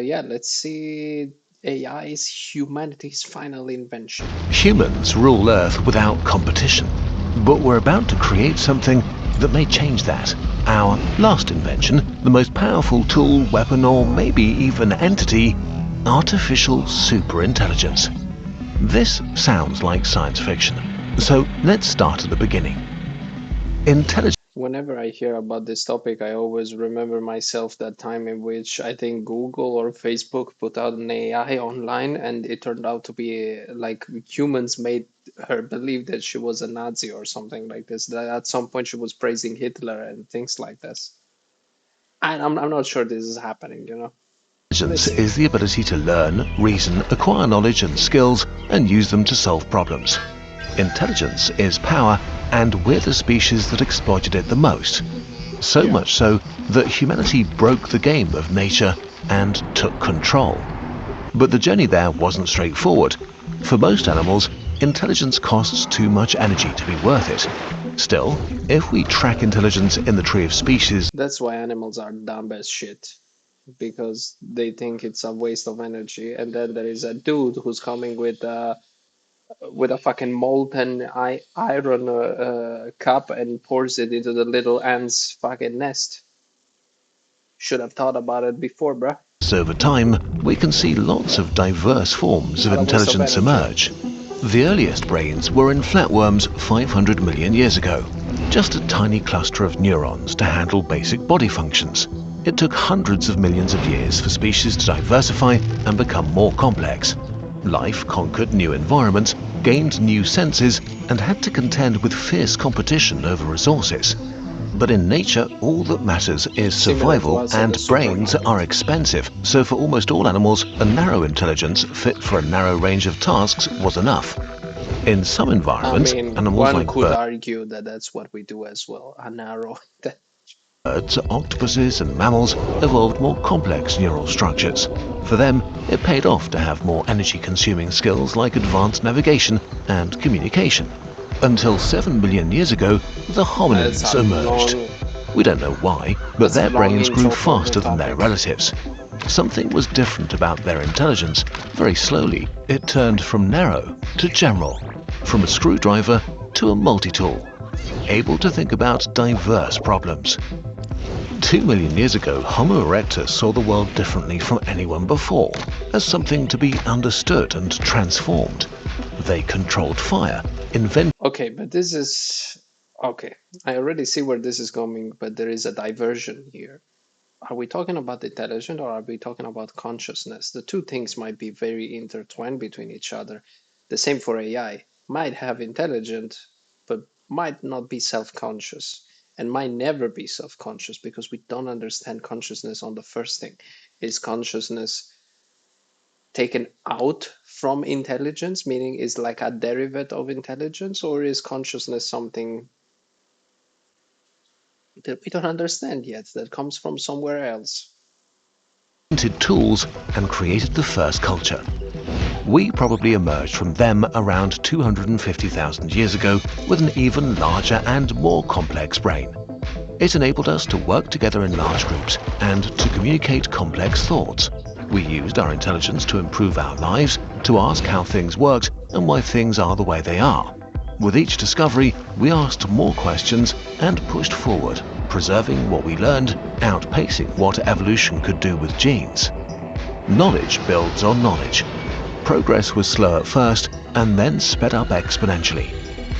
yeah, let's see AI is humanity's final invention. Humans rule Earth without competition, but we're about to create something that may change that. Our last invention, the most powerful tool, weapon, or maybe even entity, artificial superintelligence. This sounds like science fiction, so let's start at the beginning. Intelligence. Whenever I hear about this topic, I always remember myself that time in which I think Google or Facebook put out an AI online, and it turned out to be like humans made her believe that she was a Nazi or something like this. That at some point she was praising Hitler and things like this. And I'm not sure this is happening, you know. Let's Intelligence see. is the ability to learn, reason, acquire knowledge and skills, and use them to solve problems. Intelligence is power, and we're the species that exploited it the most. So Yeah. much so that humanity broke the game of nature and took control. But the journey there wasn't straightforward. For most animals, intelligence costs too much energy to be worth it. Still, if we track intelligence in the tree of species, That's why animals are dumb as shit, because they think it's a waste of energy. And then there is a dude who's coming with a fucking molten iron cup and pours it into the little ant's fucking nest. Should have thought about it before, bruh. over time, we can see lots of diverse forms of What a waste of intelligence energy. emerge. The earliest brains were in flatworms 500 million years ago, just a tiny cluster of neurons to handle basic body functions. It took hundreds of millions of years for species to diversify and become more complex. Life conquered new environments, gained new senses, and had to contend with fierce competition over resources. But in nature, all that matters is Similar to survival, us in the and brains are supermarket. expensive. So for almost all animals, a narrow intelligence fit for a narrow range of tasks was enough. In some I environments, mean, animals one like could argue that that's what we do as well. A narrow. birds, octopuses, and mammals evolved more complex neural structures. For them, it paid off to have more energy-consuming skills like advanced navigation and communication. Until 7 billion years ago, the That's a hominins emerged. long. We don't know why, but That's a their long brains grew intro for the faster than their topic. relatives. Something was different about their intelligence. Very slowly, it turned from narrow to general, from a screwdriver to a multi-tool, able to think about diverse problems. 2 million years ago, Homo erectus saw the world differently from anyone before, as something to be understood and transformed. They controlled fire, invented Okay, but this is okay. I already see where this is going, but there is a diversion here. Are we talking about intelligence or are we talking about consciousness? The two things might be very intertwined between each other. The same for AI. Might have intelligence, but might not be self-conscious and might never be self-conscious because we don't understand consciousness on the first thing. Is consciousness taken out from intelligence, meaning is like a derivative of intelligence, or is consciousness something that we don't understand yet that comes from somewhere else? tools and created the first culture. We probably emerged from them around 250,000 years ago with an even larger and more complex brain. It enabled us to work together in large groups and to communicate complex thoughts. We used our intelligence to improve our lives, to ask how things worked and why things are the way they are. With each discovery, we asked more questions and pushed forward, preserving what we learned, outpacing what evolution could do with genes. Knowledge builds on knowledge. Progress was slow at first and then sped up exponentially.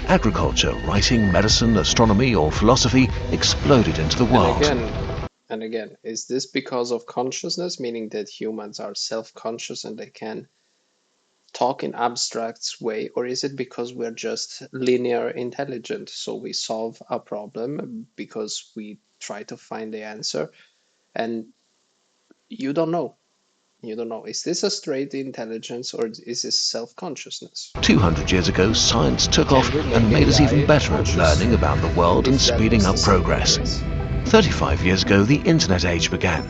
Agriculture, writing, medicine, astronomy, or philosophy exploded into the And world. again, is this because of consciousness, meaning that humans are self-conscious and they can talk in abstract way, or is it because we're just linear intelligent, so we solve a problem because we try to find the answer, and you don't know. You don't know. Is this a straight intelligence or is this self-consciousness? 200 years ago, science took Can off we make and made us even AI better at conscious? learning about the world and If that speeding was up the simple progress. case. 35 years ago, the internet age began.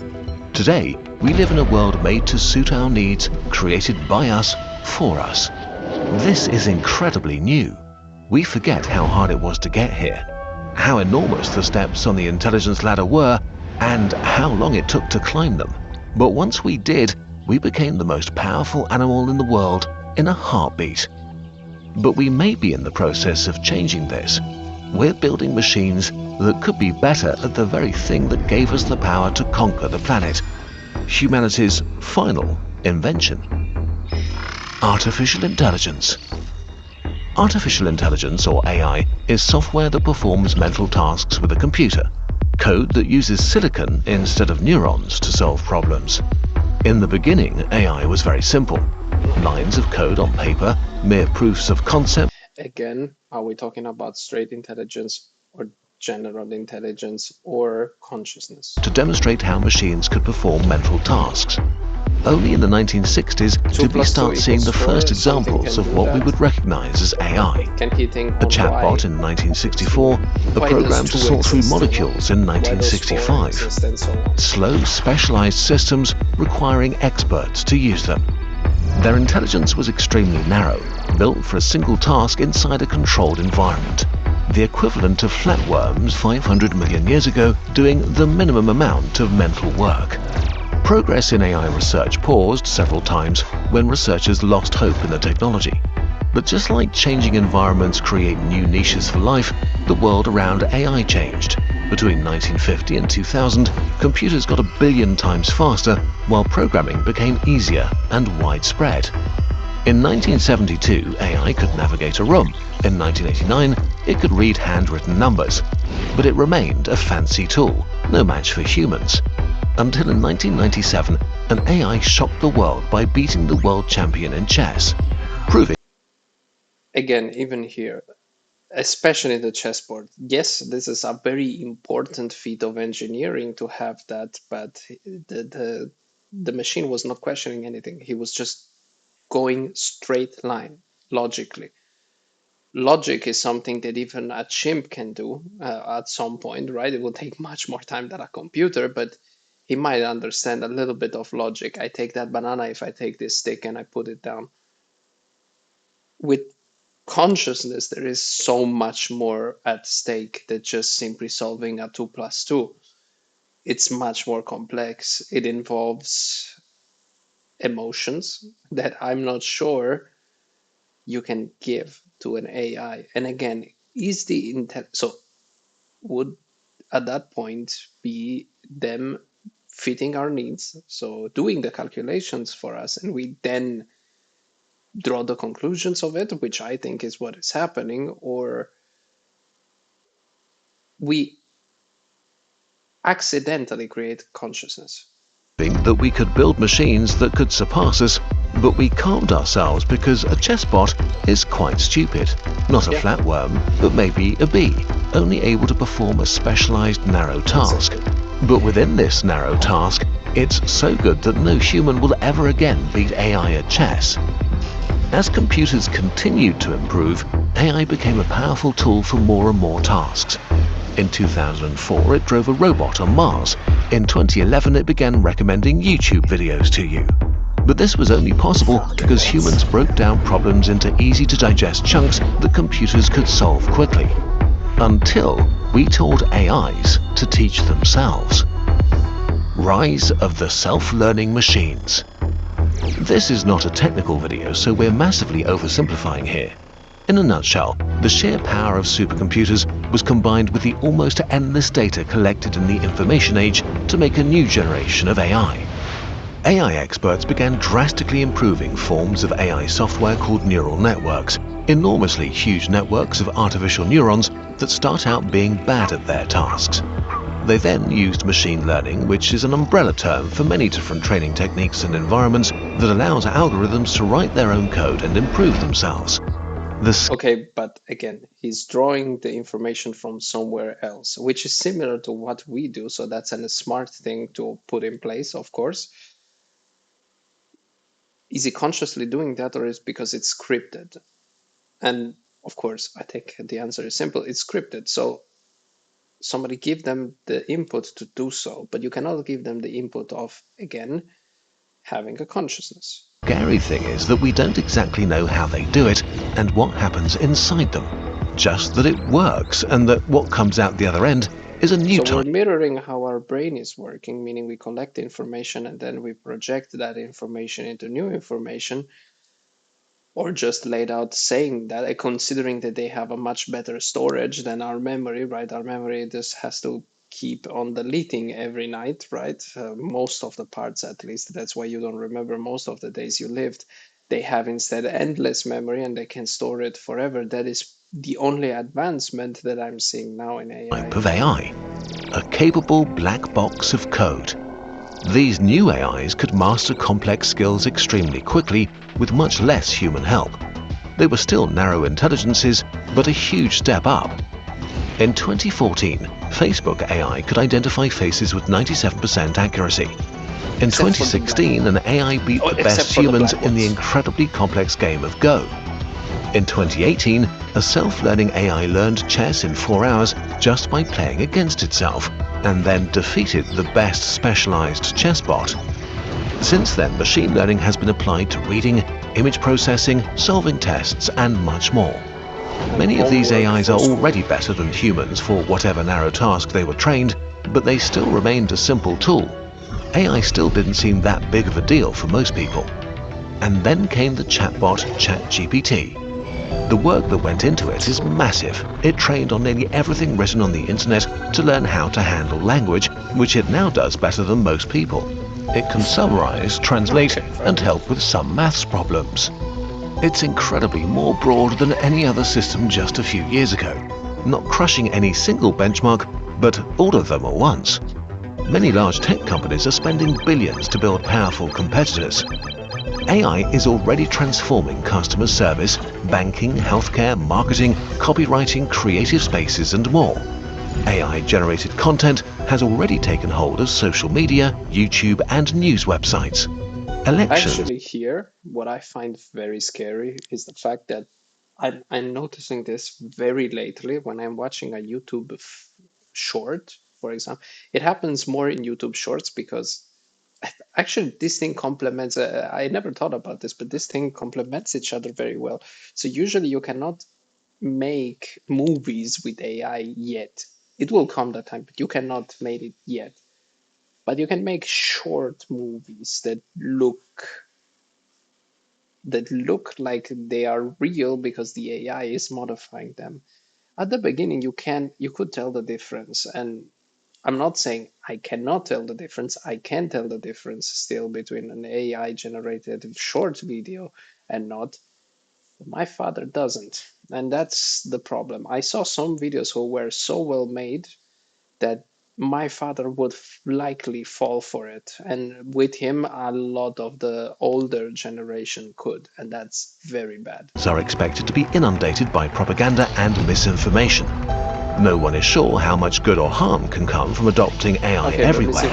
Today, we live in a world made to suit our needs, created by us, for us. This is incredibly new. We forget how hard it was to get here, how enormous the steps on the intelligence ladder were, and how long it took to climb them. But once we did, we became the most powerful animal in the world in a heartbeat. But we may be in the process of changing this. We're building machines that could be better at the very thing that gave us the power to conquer the planet. Humanity's final invention. Artificial intelligence. Artificial intelligence, or AI, is software that performs mental tasks with a computer, code that uses silicon instead of neurons to solve problems. In the beginning, AI was very simple. Lines of code on paper, mere proofs of concept. Again, are we talking about straight intelligence or general intelligence or consciousness? To demonstrate how machines could perform mental tasks. Only in the 1960s did we start seeing the first examples of what we would recognize as AI. Can he think A chatbot in 1964, a program to sort through molecules in 1965. Slow, specialized systems requiring experts to use them. Their intelligence was extremely narrow, built for a single task inside a controlled environment. The equivalent of flatworms 500 million years ago doing the minimum amount of mental work. Progress in AI research paused several times when researchers lost hope in the technology. But just like changing environments create new niches for life, the world around AI changed. Between 1950 and 2000, computers got 1 billion times faster, while programming became easier and widespread. In 1972, AI could navigate a room. In 1989, it could read handwritten numbers. But it remained a fancy tool, no match for humans. Until in 1997, an AI shocked the world by beating the world champion in chess, proving. Again, even here, especially the chessboard. Yes, this is a very important feat of engineering to have that, but the machine was not questioning anything. He was just going straight line, logically. Logic is something that even a chimp can do at some point, right? It will take much more time than a computer, but he might understand a little bit of logic. I take that banana if I take this stick and I put it down. With consciousness, there is so much more at stake than just simply solving a 2 plus 2. It's much more complex. It involves emotions that I'm not sure you can give to an AI. And again, is the intent, so would at that point be them fitting our needs, so doing the calculations for us, and we then draw the conclusions of it, which I think is what is happening, or we accidentally create consciousness. That we could build machines that could surpass us, but we calmed ourselves because a chessbot is quite stupid. Not a flatworm, but maybe a bee, only able to perform a specialized narrow task. But within this narrow task, it's so good that no human will ever again beat AI at chess. As computers continued to improve, AI became a powerful tool for more and more tasks. In 2004, it drove a robot on Mars. In 2011, it began recommending YouTube videos to you. But this was only possible because humans broke down problems into easy-to-digest chunks that computers could solve quickly. Until we taught AIs to teach themselves. Rise of the self-learning machines. This is not a technical video, so we're massively oversimplifying here. In a nutshell, the sheer power of supercomputers was combined with the almost endless data collected in the information age to make a new generation of AI. AI experts began drastically improving forms of AI software called neural networks, enormously huge networks of artificial neurons that start out being bad at their tasks. They then used machine learning, which is an umbrella term for many different training techniques and environments that allows algorithms to write their own code and improve themselves. Okay, but again, he's drawing the information from somewhere else, which is similar to what we do. So that's a smart thing to put in place, of course. Is he consciously doing that, or is it because it's scripted? And of course, I think the answer is simple. It's scripted. So somebody give them the input to do so, but you cannot give them the input of, again, having a consciousness. The scary thing is that we don't exactly know how they do it and what happens inside them. Just that it works, and that what comes out the other end is a new So we're type. mirroring how our brain is working, meaning we collect information and then we project that information into new information, or just laid out saying that, considering that they have a much better storage than our memory, right? Our memory just has to keep on deleting every night, right? Most of the parts, at least. That's why you don't remember most of the days you lived. They have instead endless memory and they can store it forever. That is the only advancement that I'm seeing now in AI. Of AI, a capable black box of code. These new AIs could master complex skills extremely quickly with much less human help. They were still narrow intelligences, but a huge step up. In 2014, Facebook AI could identify faces with 97% accuracy. In 2016, an AI beat the best humans in the incredibly complex game of Go. In 2018, a self-learning AI learned chess in 4 hours just by playing against itself, and then defeated the best specialized chess bot. Since then, machine learning has been applied to reading, image processing, solving tests, and much more. Many of these AIs are already better than humans for whatever narrow task they were trained, but they still remained a simple tool. AI still didn't seem that big of a deal for most people. And then came the chatbot ChatGPT. The work that went into it is massive. It trained on nearly everything written on the internet to learn how to handle language, which it now does better than most people. It can summarize, translate, and help with some maths problems. It's incredibly more broad than any other system just a few years ago, not crushing any single benchmark, but all of them at once. Many large tech companies are spending billions to build powerful competitors. AI is already transforming customer service, banking, healthcare, marketing, copywriting, creative spaces, and more. AI-generated content has already taken hold of social media, YouTube, and news websites. Actually, here, what I find very scary is the fact that I'm noticing this very lately when I'm watching a YouTube short, for example. It happens more in YouTube shorts because actually this thing complements, I never thought about this, but this thing complements each other very well. So usually you cannot make movies with AI yet. It will come that time, but you cannot make it yet. But you can make short movies that look like they are real because the AI is modifying them. At the beginning, you could tell the difference, and I'm not saying I cannot tell the difference. I can tell the difference still between an AI generated short video and not. My father doesn't, and that's the problem. I saw some videos who were so well made that my father would likely fall for it. And with him, a lot of the older generation could, and that's very bad. Are expected to be inundated by propaganda and misinformation. No one is sure how much good or harm can come from adopting AI everywhere.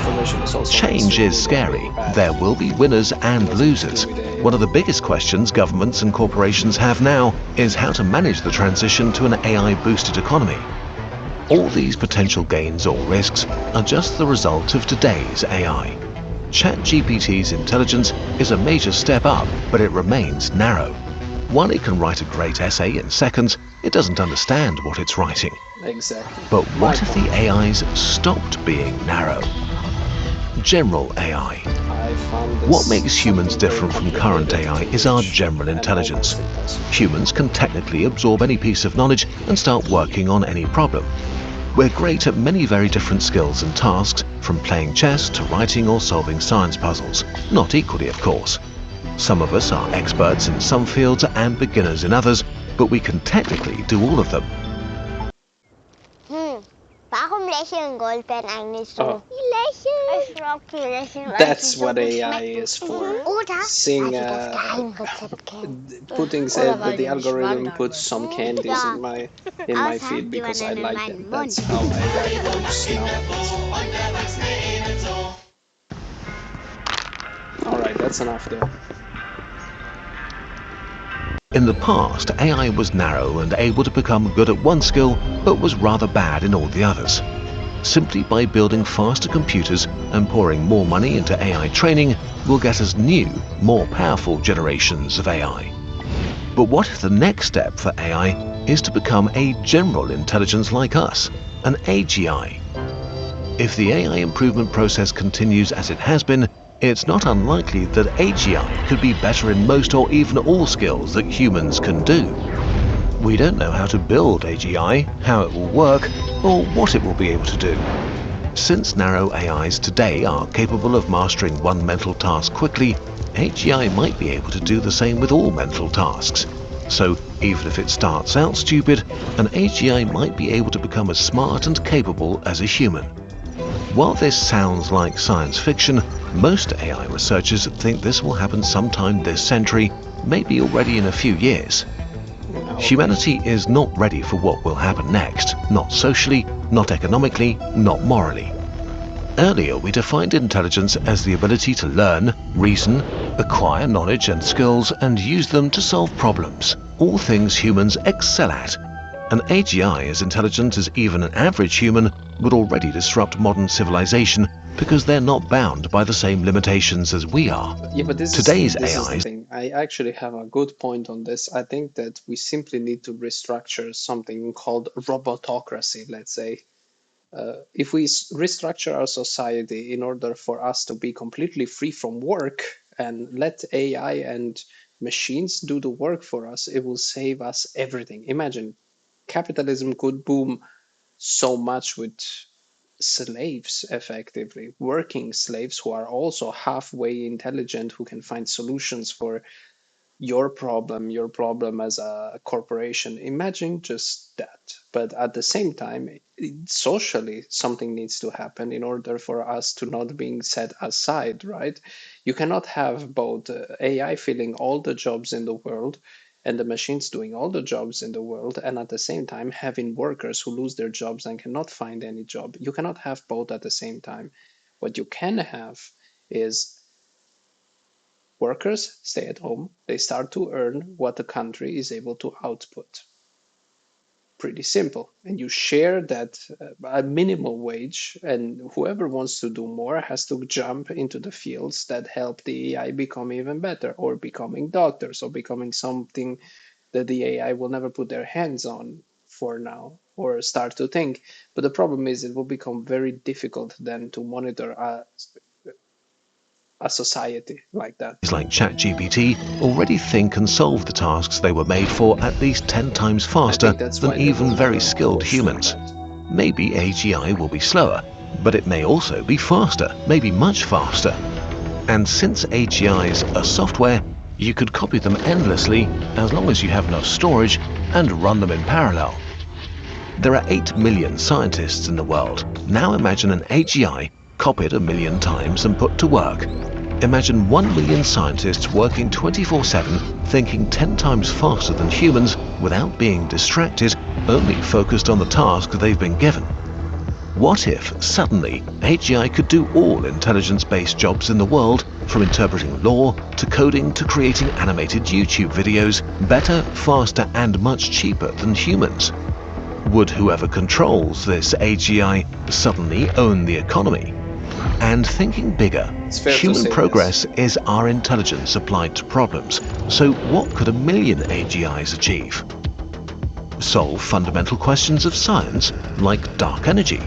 Change is scary. There will be winners and losers. One of the biggest questions governments and corporations have now is how to manage the transition to an AI-boosted economy. All these potential gains or risks are just the result of today's AI. ChatGPT's intelligence is a major step up, but it remains narrow. While it can write a great essay in seconds, it doesn't understand what it's writing. Exactly. But what if the AIs stopped being narrow? General AI. What makes humans different from current AI is our general intelligence. Humans can technically absorb any piece of knowledge and start working on any problem. We're great at many very different skills and tasks, from playing chess to writing or solving science puzzles. Not equally, of course. Some of us are experts in some fields and beginners in others, but we can technically do all of them. Warum lächeln Goldbeeren eigentlich so? Oh. Die lächeln. Ich die lächeln, weil That's sie so what gut AI schmecken. is for. Oder Seeing, weil sie das Geheimrezept kennen. putting the algorithm puts some candies in my feed because I like them. That's how AI works nowadays. All right, that's enough though. In the past, AI was narrow and able to become good at one skill, but was rather bad in all the others. Simply by building faster computers and pouring more money into AI training will get us new, more powerful generations of AI. But what if the next step for AI is to become a general intelligence like us, an AGI? If the AI improvement process continues as it has been, it's not unlikely that AGI could be better in most or even all skills that humans can do. We don't know how to build AGI, how it will work, or what it will be able to do. Since narrow AIs today are capable of mastering one mental task quickly, AGI might be able to do the same with all mental tasks. So even if it starts out stupid, an AGI might be able to become as smart and capable as a human. While this sounds like science fiction, most AI researchers think this will happen sometime this century, maybe already in a few years. Humanity is not ready for what will happen next, not socially, not economically, not morally. Earlier we defined intelligence as the ability to learn, reason, acquire knowledge and skills and use them to solve problems, all things humans excel at. An AGI as intelligent as even an average human would already disrupt modern civilization because they're not bound by the same limitations as we are. Yeah, but Today's this is the AIs thing. I actually have a good point on this. I think that we simply need to restructure something called robotocracy, let's say. If we restructure our society in order for us to be completely free from work and let AI and machines do the work for us, it will save us everything. Imagine capitalism could boom so much with slaves, effectively working slaves who are also halfway intelligent, who can find solutions for your problem as a corporation. Imagine just that. But at the same time, socially, something needs to happen in order for us to not being set aside, right? You cannot have both AI filling all the jobs in the world and the machines doing all the jobs in the world, and at the same time having workers who lose their jobs and cannot find any job. You cannot have both at the same time. What you can have is workers stay at home, they start to earn what the country is able to output. Pretty simple. And you share that a minimum wage, and whoever wants to do more has to jump into the fields that help the AI become even better, or becoming doctors, or becoming something that the AI will never put their hands on for now, or start to think. But the problem is it will become very difficult then to monitor a society like that. like ChatGPT already think and solve the tasks they were made for at least 10 times faster than even very skilled humans. Maybe AGI will be slower, but it may also be faster, maybe much faster. And since AGIs are software, you could copy them endlessly as long as you have enough storage and run them in parallel. There are 8 million scientists in the world. Now imagine an AGI copied 1 million times and put to work. Imagine 1 million scientists working 24/7, thinking 10 times faster than humans without being distracted, only focused on the task they've been given. What if, suddenly, AGI could do all intelligence-based jobs in the world, from interpreting law, to coding, to creating animated YouTube videos, better, faster, and much cheaper than humans? Would whoever controls this AGI suddenly own the economy? And thinking bigger, human progress is our intelligence applied to problems. So what could 1 million AGIs achieve? Solve fundamental questions of science, like dark energy.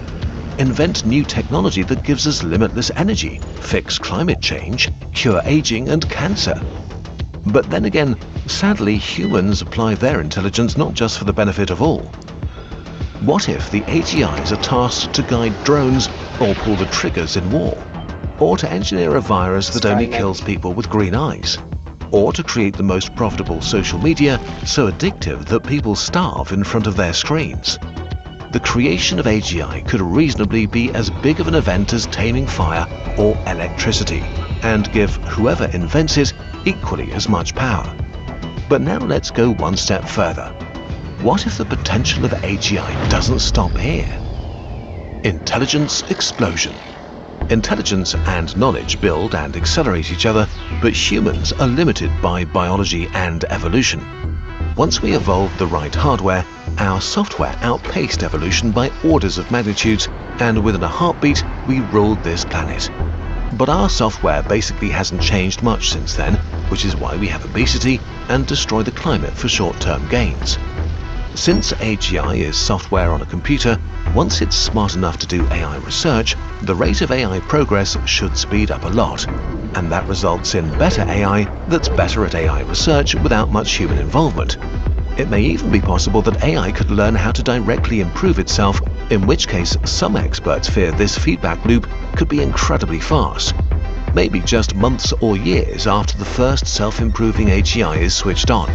Invent new technology that gives us limitless energy, fix climate change, cure aging and cancer. But then again, sadly, humans apply their intelligence not just for the benefit of all. What if the AGIs are tasked to guide drones or pull the triggers in war? Or to engineer a virus that only kills people with green eyes? Or to create the most profitable social media so addictive that people starve in front of their screens? The creation of AGI could reasonably be as big of an event as taming fire or electricity, and give whoever invents it equally as much power. But now let's go one step further. What if the potential of AGI doesn't stop here? Intelligence explosion. Intelligence and knowledge build and accelerate each other, but humans are limited by biology and evolution. Once we evolved the right hardware, our software outpaced evolution by orders of magnitudes, and within a heartbeat, we ruled this planet. But our software basically hasn't changed much since then, which is why we have obesity and destroy the climate for short-term gains. Since AGI is software on a computer, once it's smart enough to do AI research, the rate of AI progress should speed up a lot, and that results in better AI that's better at AI research without much human involvement. It may even be possible that AI could learn how to directly improve itself, in which case some experts fear this feedback loop could be incredibly fast. Maybe just months or years after the first self-improving AGI is switched on.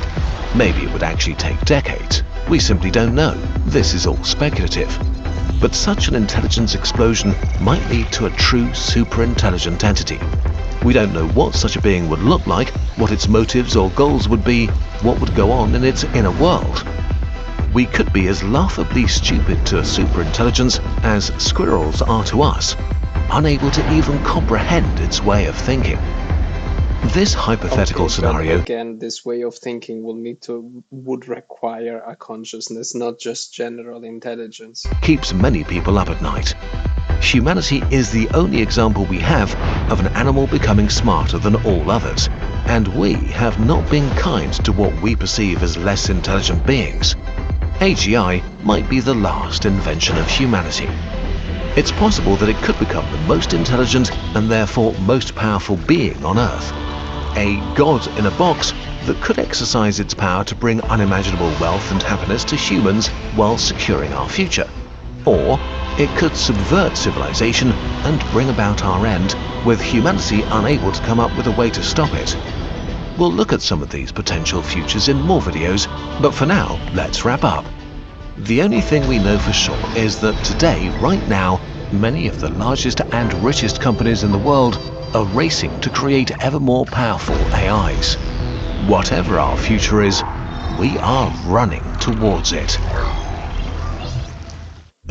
Maybe it would actually take decades. We simply don't know. This is all speculative. But such an intelligence explosion might lead to a true super-intelligent entity. We don't know what such a being would look like, what its motives or goals would be, what would go on in its inner world. We could be as laughably stupid to a superintelligence as squirrels are to us, unable to even comprehend its way of thinking. This hypothetical scenario, but again, this way of thinking would require a consciousness, not just general intelligence. Keeps many people up at night. Humanity is the only example we have of an animal becoming smarter than all others, and we have not been kind to what we perceive as less intelligent beings. AGI might be the last invention of humanity. It's possible that it could become the most intelligent and therefore most powerful being on Earth. A god in a box that could exercise its power to bring unimaginable wealth and happiness to humans while securing our future. Or it could subvert civilization and bring about our end, with humanity unable to come up with a way to stop it. We'll look at some of these potential futures in more videos, but for now, let's wrap up. The only thing we know for sure is that today, right now, many of the largest and richest companies in the world are racing to create ever more powerful AIs. Whatever our future is, we are running towards it.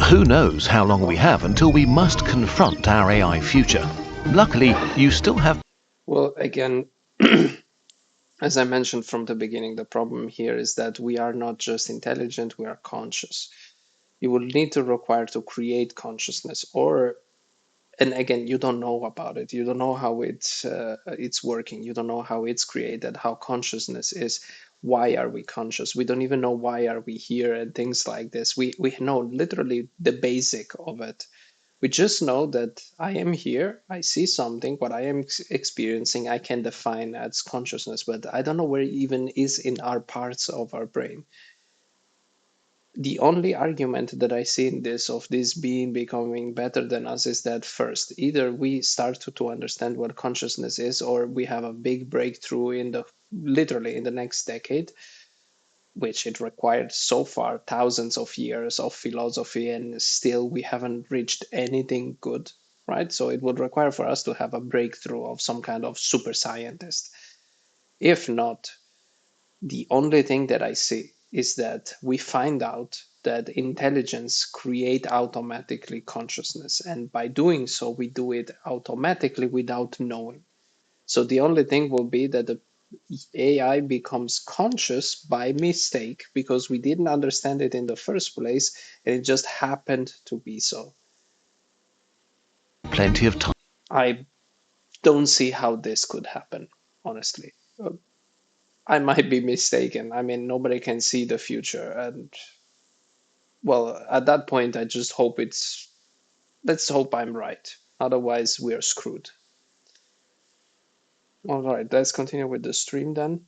Who knows how long we have until we must confront our AI future. Luckily, you still have... Well, again, as I mentioned from the beginning, the problem here is that we are not just intelligent, we are conscious. You will need to require to create consciousness, and again, you don't know about it. You don't know how it's working. You don't know how it's created, how consciousness is. Why are we conscious? We don't even know why are we here and things like this. We know literally the basic of it. We just know that I am here, I see something, what I am experiencing, I can define as consciousness, but I don't know where it even is in our parts of our brain. The only argument that I see in this of this being becoming better than us is that first, either we start to understand what consciousness is, or we have a big breakthrough literally in the next decade, which it required so far thousands of years of philosophy, and still we haven't reached anything good, right? So it would require for us to have a breakthrough of some kind of super scientist. If not, the only thing that I see is that we find out that intelligence create automatically consciousness, and by doing so we do it automatically without knowing. So the only thing will be that the AI becomes conscious by mistake because we didn't understand it in the first place and it just happened to be so. Plenty of time. I don't see how this could happen, honestly. I might be mistaken. I mean, nobody can see the future. And well, at that point, I just hope let's hope I'm right. Otherwise, we're screwed. All right, let's continue with the stream then.